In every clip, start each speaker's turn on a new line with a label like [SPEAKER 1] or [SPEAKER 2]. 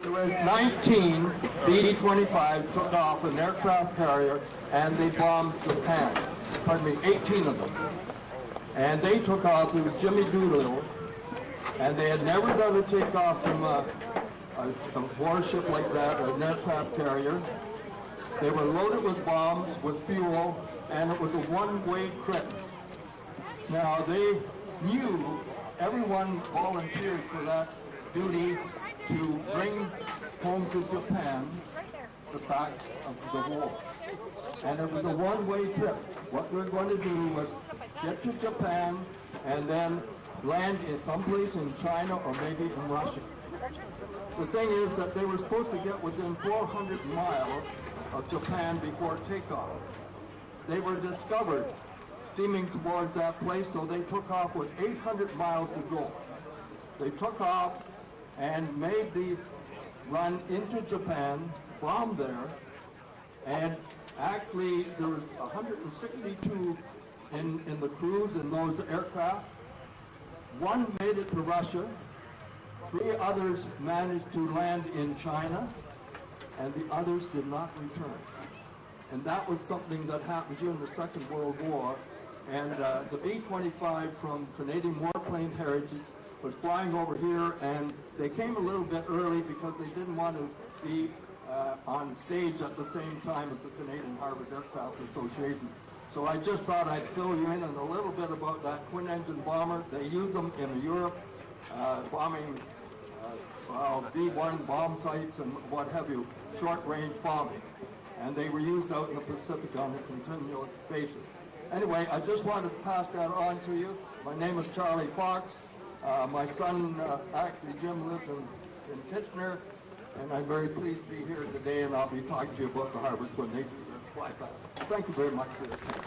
[SPEAKER 1] There was 19 B-25 took off an aircraft carrier and they bombed Japan. Pardon me, 18 of them. And they took off, it was Jimmy Doolittle, and they had never done a takeoff from a warship like that, an aircraft carrier. They were loaded with bombs, with fuel, and it was a one-way trip. Now they knew everyone volunteered for that duty to bring home to Japan the facts of the war. And it was a one-way trip. What we were going to do was get to Japan and then land in someplace in China or maybe in Russia. The thing is that they were supposed to get within 400 miles of Japan before takeoff. They were discovered steaming towards that place, so they took off with 800 miles to go. They took off and made the run into Japan, bombed there, and actually there was 162 in the crews in those aircraft. One made it to Russia, 3 others managed to land in China, and the others did not return. And that was something that happened during the Second World War. And the B-25 from Canadian Warplane Heritage was flying over here, and they came a little bit early because they didn't want to be on stage at the same time as the Canadian Harvard Aircraft Association. So I just thought I'd fill you in on a little bit about that twin-engine bomber. They use them in Europe, bombing B-1 bomb sites and what have you, short-range bombing. And they were used out in the Pacific on a continual basis. Anyway, I just wanted to pass that on to you. My name is Charlie Fox. My son, actually Jim, lives in Kitchener, and I'm very pleased to be here today, and I'll be talking to you about the Harvard Twin. They fly back. Thank you very much for your attention.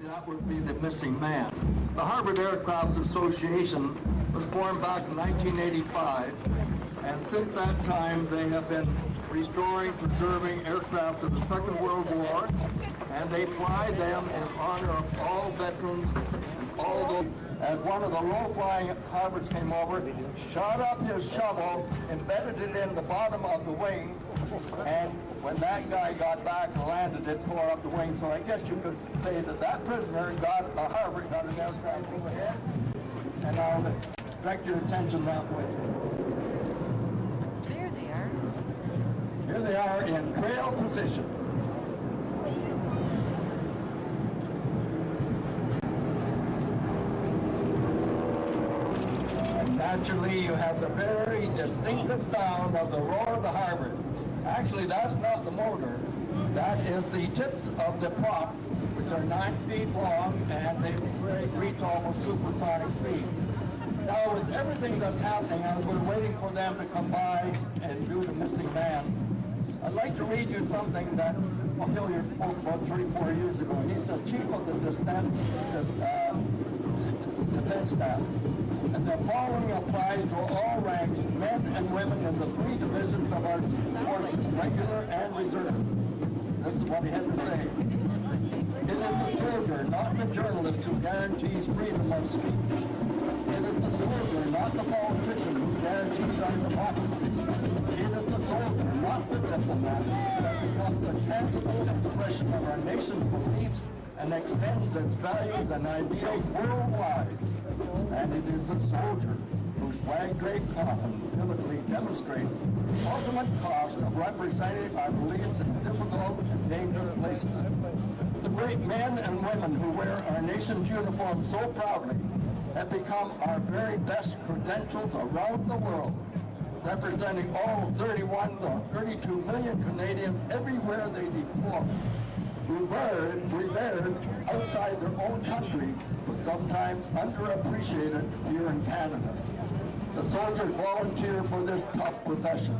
[SPEAKER 1] That would be the missing man. The Harvard Aircraft Association was formed back in 1985, and since that time they have been restoring, preserving aircraft of the Second World War, and they fly them in honor of all veterans and all those. As one of the low-flying Harvards came over, shot up his shovel, embedded it in the bottom of the wing, and when that guy got back and landed, it tore up the wing. So I guess you could say that that prisoner got a Harvard, got an aircraft overhead, and I'll direct your attention that way.
[SPEAKER 2] There they are.
[SPEAKER 1] Here they are in trail position. And naturally, you have the very distinctive sound of the roar of the Harvard. Actually, that's not the motor. That is the tips of the prop, which are 9 feet long, and they reach almost supersonic speed. Now, with everything that's happening, as we're waiting for them to come by and do the missing man, I'd like to read you something that Hilliard spoke about 3-4 years ago. He's the chief of the defense staff. And the following applies to all ranks, men and women in the 3 divisions of our forces, regular and reserve. This is what he had to say. It is the soldier, not the journalist, who guarantees freedom of speech. It is the soldier, not the politician, who guarantees our democracy. It is the soldier, not the diplomat, that becomes a tangible expression of our nation's beliefs and extends its values and ideals worldwide. And it is the soldier whose flag-draped coffin vividly demonstrates the ultimate cost of representing our beliefs in difficult and dangerous places. The great men and women who wear our nation's uniform so proudly have become our very best credentials around the world, representing all 31 to 32 million Canadians everywhere they deploy. Revered outside their own country, but sometimes underappreciated here in Canada. The soldiers volunteer for this tough profession.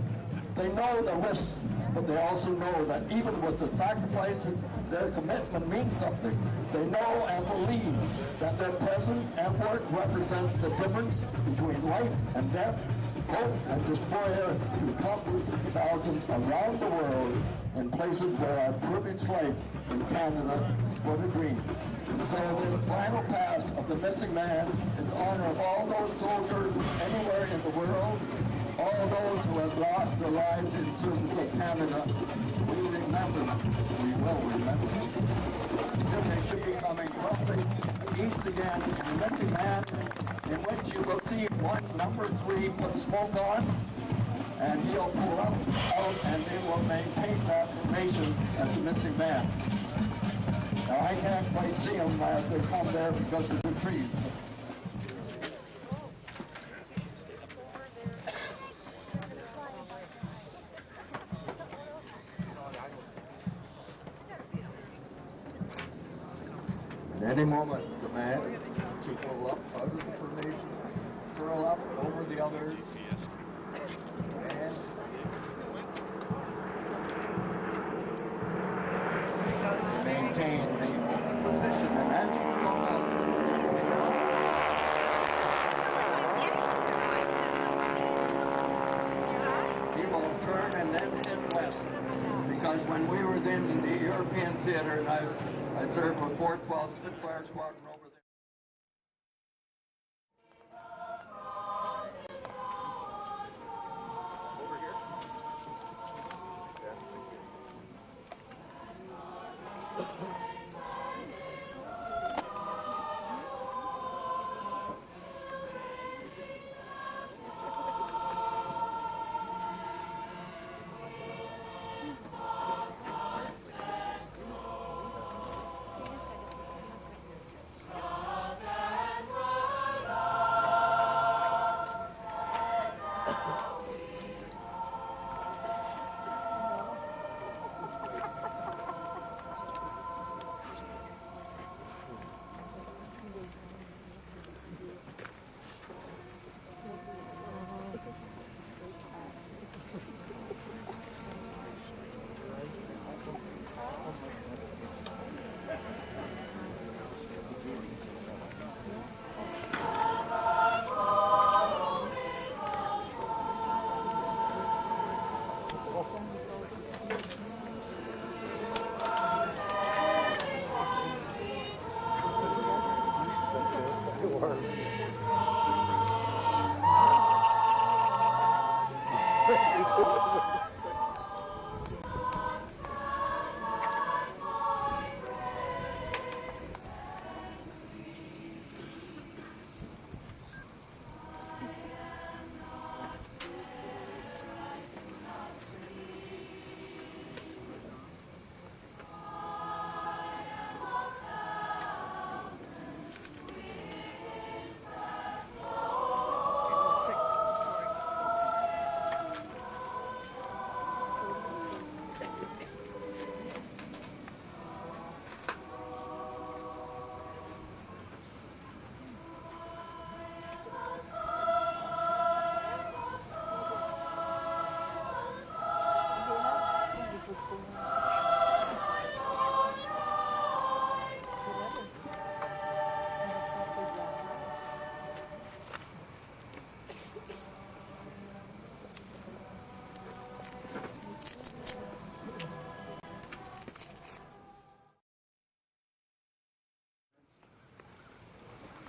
[SPEAKER 1] They know the risks, but they also know that even with the sacrifices, their commitment means something. They know and believe that their presence and work represents the difference between life and death, hope and despair to countless thousands around the world in places where our privileged life in Canada would agree. So this final pass of the missing man is honor of all those soldiers anywhere in the world, all those who have lost their lives in service of Canada. We remember them. We will remember them. They should be coming roughly east again in the missing man, in which you will see one number 3 put smoke on, and he'll pull out, and they will maintain that formation as the missing man. Now, I can't quite see them as they come there because of the trees. At any moment, the man to pull up out of the formation, curl up over the others, and maintain the position. And as you come up, he will turn and then head west. Because when we were in the European theater, and I served with 412 Spitfire Squadron over there.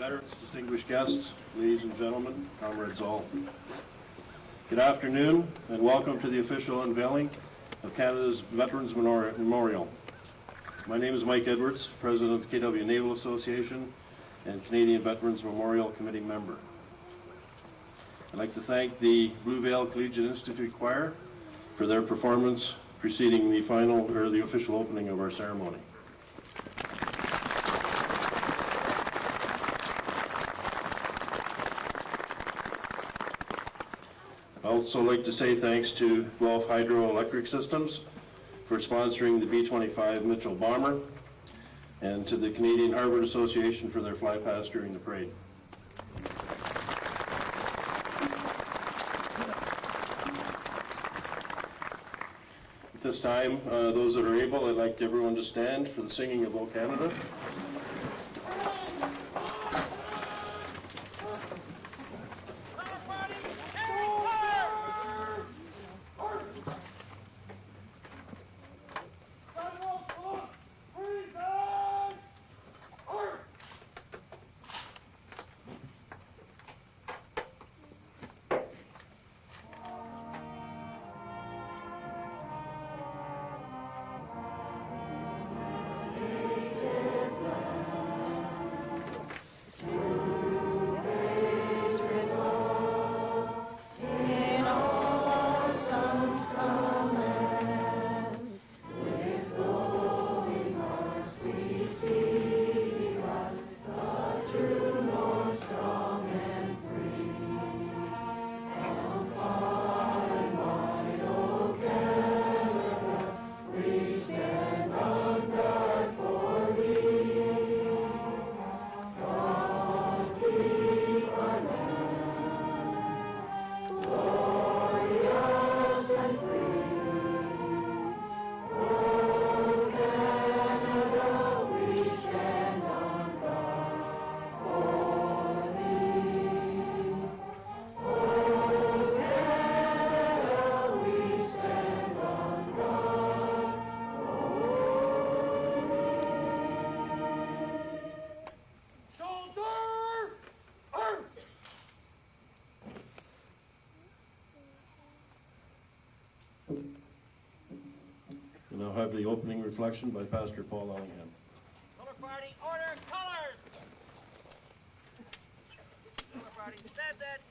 [SPEAKER 2] Veterans, distinguished guests, ladies and gentlemen, comrades all. Good afternoon and welcome to the official unveiling of Canada's Veterans Memorial. My name is Mike Edwards, President of the KW Naval Association and Canadian Veterans Memorial Committee member. I'd like to thank the Blue Vale Collegiate Institute Choir for their performance preceding the the official opening of our ceremony. I'd also like to say thanks to Guelph Hydroelectric Systems for sponsoring the B-25 Mitchell bomber, and to the Canadian Harvard Association for their fly past during the parade. At this time, those that are able, I'd like everyone to stand for the singing of O Canada. We now have the opening reflection by Pastor Paul Ellingham.
[SPEAKER 3] Color party, order, colors! Color party, standard!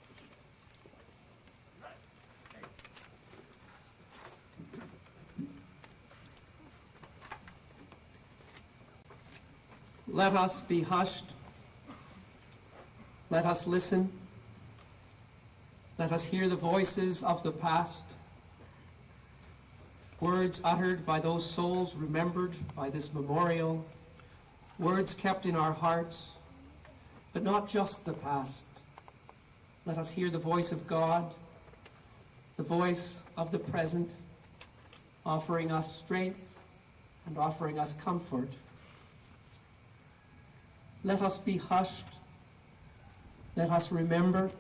[SPEAKER 4] Let us be hushed. Let us listen. Let us hear the voices of the past. Words uttered by those souls remembered by this memorial. Words kept in our hearts, but not just the past. Let us hear the voice of God, the voice of the present, offering us strength and offering us comfort. Let us be hushed. Let us remember.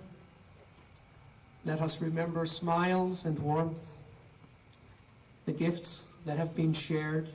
[SPEAKER 4] Let us remember smiles and warmth, the gifts that have been shared,